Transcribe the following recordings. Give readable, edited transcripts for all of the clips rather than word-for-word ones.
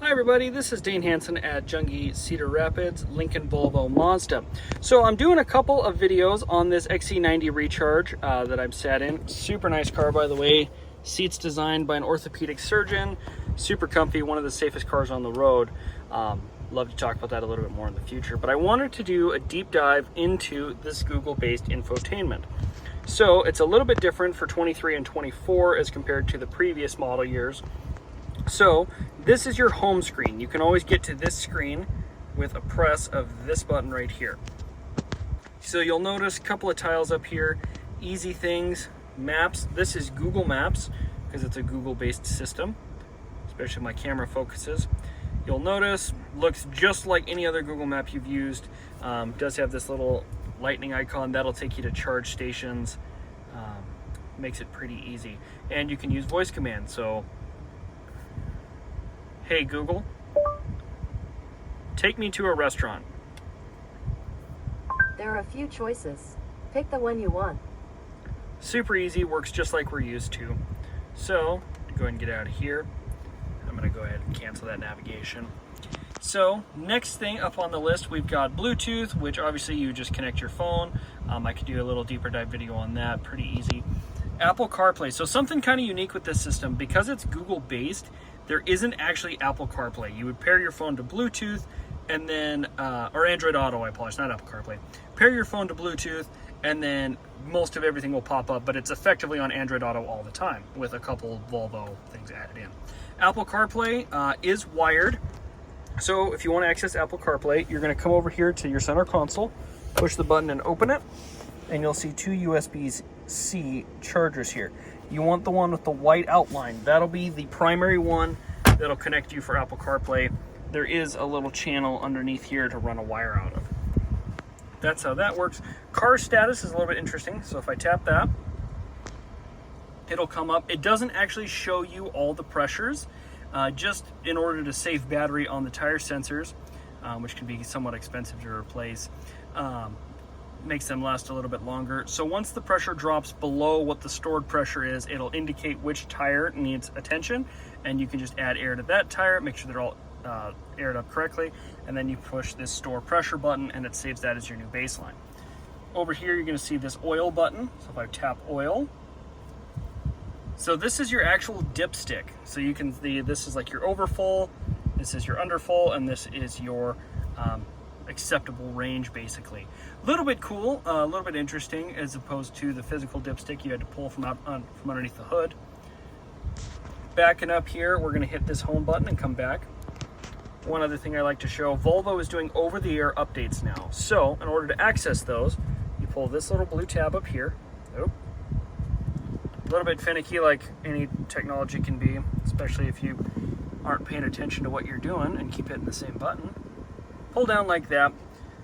Hi everybody, this is Dane Hansen at Jungie Cedar Rapids, Lincoln Volvo Mazda. So I'm doing a couple of videos on this XC90 Recharge that I'm sat in. Super nice car, by the way. Seats designed by an orthopedic surgeon. Super comfy, one of the safest cars on the road. Love to talk about that a little bit more in the future. But I wanted to do a deep dive into this Google-based infotainment. So it's a little bit different for 23 and 24 as compared to the previous model years. So this is your home screen. You can always get to this screen with a press of this button right here. So you'll notice a couple of tiles up here, easy things, maps. This is Google Maps because it's a Google-based system, especially my camera focuses. You'll notice looks just like any other Google map you've used. Does have this little lightning icon that'll take you to charge stations. Makes it pretty easy. And you can use voice commands. So hey Google, take me to a restaurant. There are a few choices. Pick the one you want. Super easy, works just like we're used to. So, go ahead and get out of here. I'm gonna go ahead and cancel that navigation. So, next thing up on the list, we've got Bluetooth, which obviously you just connect your phone. I could do a little deeper dive video on that, pretty easy. Apple CarPlay, so something kind of unique with this system, because it's Google based, there isn't actually Apple CarPlay. You would pair your phone to Bluetooth and then, or Android Auto, I apologize, not Apple CarPlay. Pair your phone to Bluetooth and then most of everything will pop up, but it's effectively on Android Auto all the time with a couple Volvo things added in. Apple CarPlay is wired. So if you want to access Apple CarPlay, you're going to come over here to your center console, push the button and open it, and you'll see two USB-C chargers here. You want the one with the white outline. That'll be the primary one that'll connect you for Apple CarPlay. There is a little channel underneath here to run a wire out of. That's how that works. Car status is a little bit interesting. So if I tap that, it'll come up. It doesn't actually show you all the pressures, just in order to save battery on the tire sensors, which can be somewhat expensive to replace. Makes them last a little bit longer. So once the pressure drops below what the stored pressure is, it'll indicate which tire needs attention, and you can just add air to that tire, make sure they're all aired up correctly, and then you push this store pressure button and it saves that as your new baseline. Over here you're going to see this oil button. So if I tap oil, so this is your actual dipstick. So you can see this is like your overfull, this is your underfull, and this is your acceptable range, basically. A little bit cool, a little bit interesting, as opposed to the physical dipstick you had to pull from underneath the hood. Backing up here, we're going to hit this home button and come back. One other thing I like to show, Volvo is doing over-the-air updates now. So in order to access those, you pull this little blue tab up here. Oh. A little bit finicky, like any technology can be, especially if you aren't paying attention to what you're doing and keep hitting the same button. Pull down like that,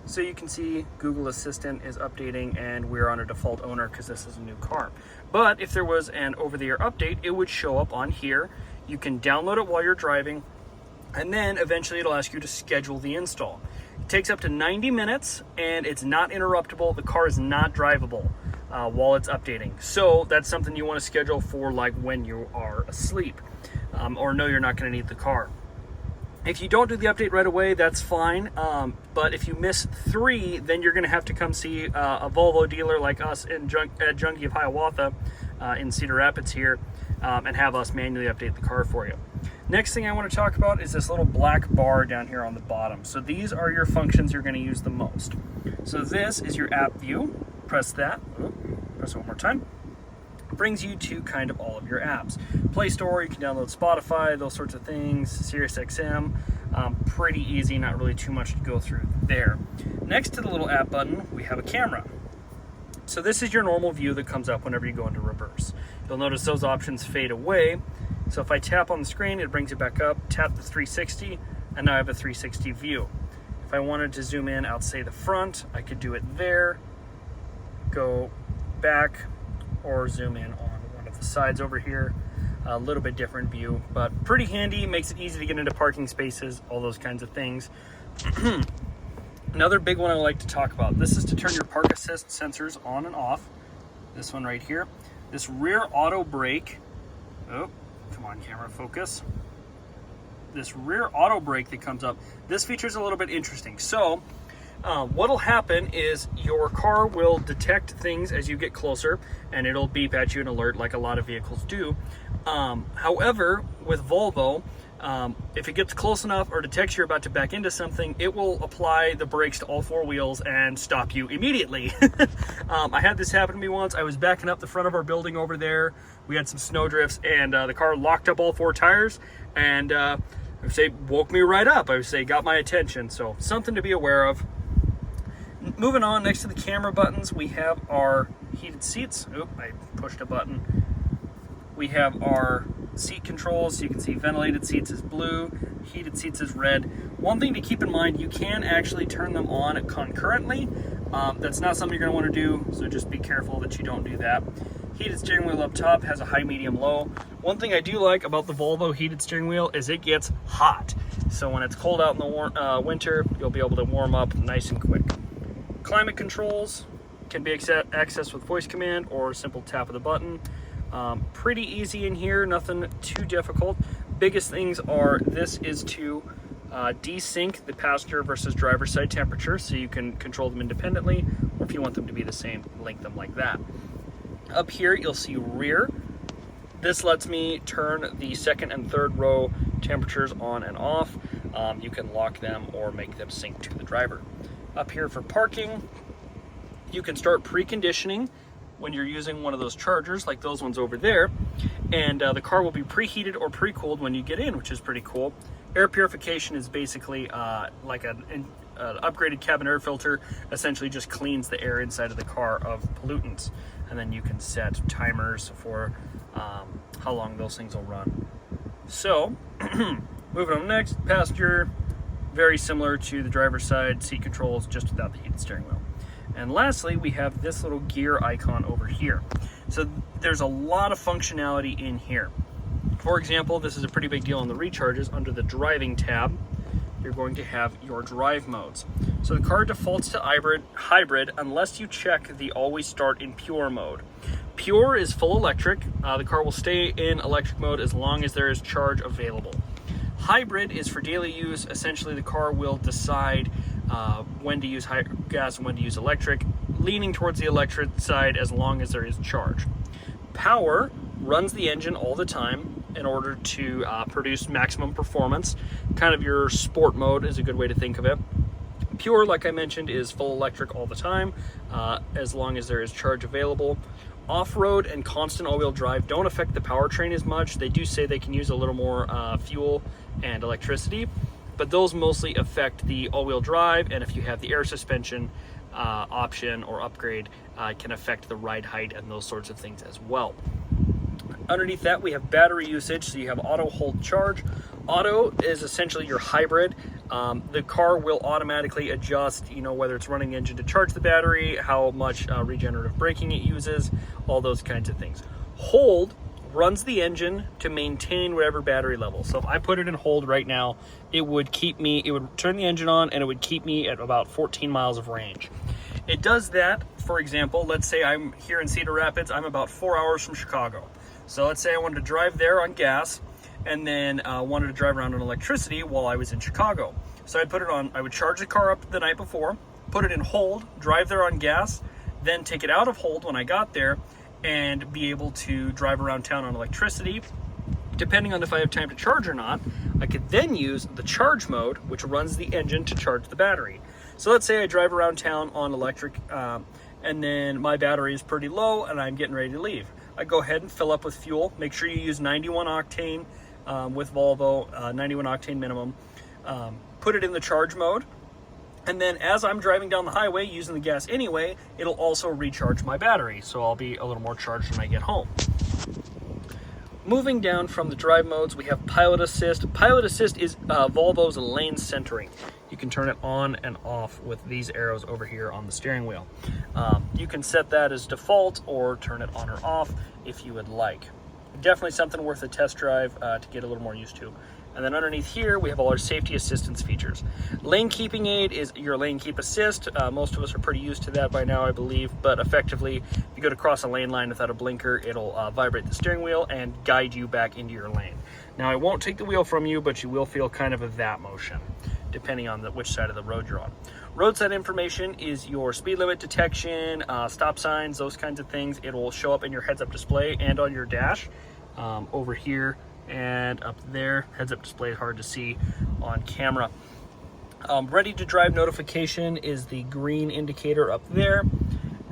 so you can see Google Assistant is updating and we're on a default owner because this is a new car. But if there was an over-the-air update, it would show up on here. You can download it while you're driving, and then eventually it'll ask you to schedule the install. It takes up to 90 minutes and it's not interruptible. The car is not drivable while it's updating. So that's something you want to schedule for like when you are asleep, or know you're not going to need the car. If you don't do the update right away, that's fine. But if you miss 3, then you're going to have to come see a Volvo dealer like us at Jungie of Hiawatha in Cedar Rapids here, and have us manually update the car for you. Next thing I want to talk about is this little black bar down here on the bottom. So these are your functions you're going to use the most. So this is your app view. Press that. Press it one more time. Brings you to kind of all of your apps. Play Store, you can download Spotify, those sorts of things, Sirius XM. Pretty easy, not really too much to go through there. Next to the little app button, we have a camera. So this is your normal view that comes up whenever you go into reverse. You'll notice those options fade away. So if I tap on the screen, it brings it back up, tap the 360, and now I have a 360 view. If I wanted to zoom in out, say the front, I could do it there, go back, or zoom in on one of the sides over here. A little bit different view, but pretty handy, makes it easy to get into parking spaces, all those kinds of things. Another big one I like to talk about, this is to turn your park assist sensors on and off. This one right here. This rear auto brake, oh, come on camera, focus. this rear auto brake that comes up. This feature is a little bit interesting. So what'll happen is your car will detect things as you get closer, and it'll beep at you and alert like a lot of vehicles do. However, with Volvo, if it gets close enough or detects you're about to back into something, it will apply the brakes to all four wheels and stop you immediately. I had this happen to me once. I was backing up the front of our building over there. We had some snow drifts, and the car locked up all four tires, and I would say woke me right up. I would say got my attention. So something to be aware of. Moving on, next to the camera buttons, we have our heated seats. Oop, I pushed a button. We have our seat controls. So you can see ventilated seats is blue, heated seats is red. One thing to keep in mind, you can actually turn them on concurrently. That's not something you're going to want to do, so just be careful that you don't do that. Heated steering wheel up top has a high, medium, low. One thing I do like about the Volvo heated steering wheel is it gets hot. So when it's cold out in the winter, you'll be able to warm up nice and quick. Climate controls can be accessed with voice command or a simple tap of the button. Pretty easy in here, nothing too difficult. Biggest things are, this is to desync the passenger versus driver side temperature, so you can control them independently, or if you want them to be the same, link them like that. Up here you'll see rear. This lets me turn the second and third row temperatures on and off. You can lock them or make them sync to the driver. Up here for parking, you can start preconditioning when you're using one of those chargers like those ones over there, and the car will be preheated or pre-cooled when you get in, which is pretty cool. Air purification is basically like an upgraded cabin air filter. Essentially just cleans the air inside of the car of pollutants, and then you can set timers for how long those things will run. So moving on next, passenger, very similar to the driver's side, seat controls, just without the heated steering wheel. And lastly, we have this little gear icon over here. So there's a lot of functionality in here. For example, this is a pretty big deal on the Recharges. Under the driving tab, you're going to have your drive modes. So the car defaults to hybrid unless you check the always start in pure mode. Pure is full electric. The car will stay in electric mode as long as there is charge available. Hybrid is for daily use. Essentially, the car will decide when to use gas and when to use electric, leaning towards the electric side as long as there is charge. Power runs the engine all the time in order to produce maximum performance. Kind of your sport mode is a good way to think of it. Pure, like I mentioned, is full electric all the time, as long as there is charge available. Off-road and constant all-wheel drive don't affect the powertrain as much. They do say they can use a little more fuel and electricity, but those mostly affect the all-wheel drive, and if you have the air suspension option or upgrade, it can affect the ride height and those sorts of things as well. Underneath that, we have battery usage. So you have auto hold charge. Auto is essentially your hybrid. The car will automatically adjust, whether it's running the engine to charge the battery, how much regenerative braking it uses, all those kinds of things. Hold runs the engine to maintain whatever battery level. So if I put it in hold right now, it would turn the engine on and it would keep me at about 14 miles of range. It does that, for example, let's say I'm here in Cedar Rapids, I'm about 4 hours from Chicago. So let's say I wanted to drive there on gas and then wanted to drive around on electricity while I was in Chicago. So I'd put it on, I would charge the car up the night before, put it in hold, drive there on gas, then take it out of hold when I got there, and be able to drive around town on electricity. Depending on if I have time to charge or not, I could then use the charge mode, which runs the engine to charge the battery. So let's say I drive around town on electric, and then my battery is pretty low and I'm getting ready to leave. I go ahead and fill up with fuel. Make sure you use 91 octane with Volvo, 91 octane minimum. Put it in the charge mode. And then as I'm driving down the highway using the gas anyway, it'll also recharge my battery. So I'll be a little more charged when I get home. Moving down from the drive modes, we have Pilot Assist. Pilot Assist is Volvo's lane centering. You can turn it on and off with these arrows over here on the steering wheel. You can set that as default or turn it on or off if you would like. Definitely something worth a test drive to get a little more used to. And then underneath here, we have all our safety assistance features. Lane keeping aid is your lane keep assist. Most of us are pretty used to that by now, I believe, but effectively, if you go to cross a lane line without a blinker, it'll vibrate the steering wheel and guide you back into your lane. Now, it won't take the wheel from you, but you will feel kind of that motion, depending on which side of the road you're on. Roadside information is your speed limit detection, stop signs, those kinds of things. It will show up in your heads-up display and on your dash over here and up there. Heads-up display is hard to see on camera. Ready to drive notification is the green indicator up there.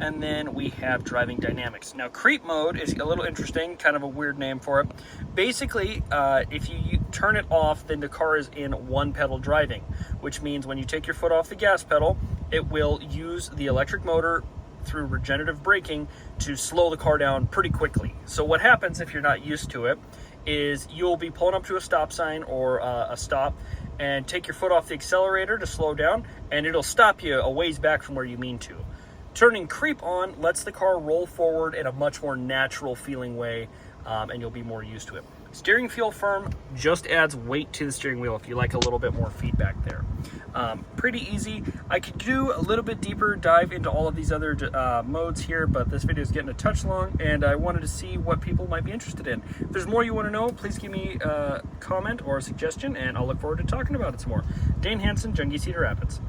And then we have driving dynamics. Now, creep mode is a little interesting, kind of a weird name for it. Basically, if you turn it off, then the car is in one pedal driving, which means when you take your foot off the gas pedal, it will use the electric motor through regenerative braking to slow the car down pretty quickly. So what happens if you're not used to it is you'll be pulling up to a stop sign or a stop and take your foot off the accelerator to slow down, and it'll stop you a ways back from where you mean to. Turning creep on lets the car roll forward in a much more natural feeling way, and you'll be more used to it. Steering feel firm just adds weight to the steering wheel if you like a little bit more feedback there. Pretty easy. I could do a little bit deeper dive into all of these other modes here, but this video is getting a touch long, and I wanted to see what people might be interested in. If there's more you want to know, please give me a comment or a suggestion, and I'll look forward to talking about it some more. Dane Hansen, Junkie, Cedar Rapids.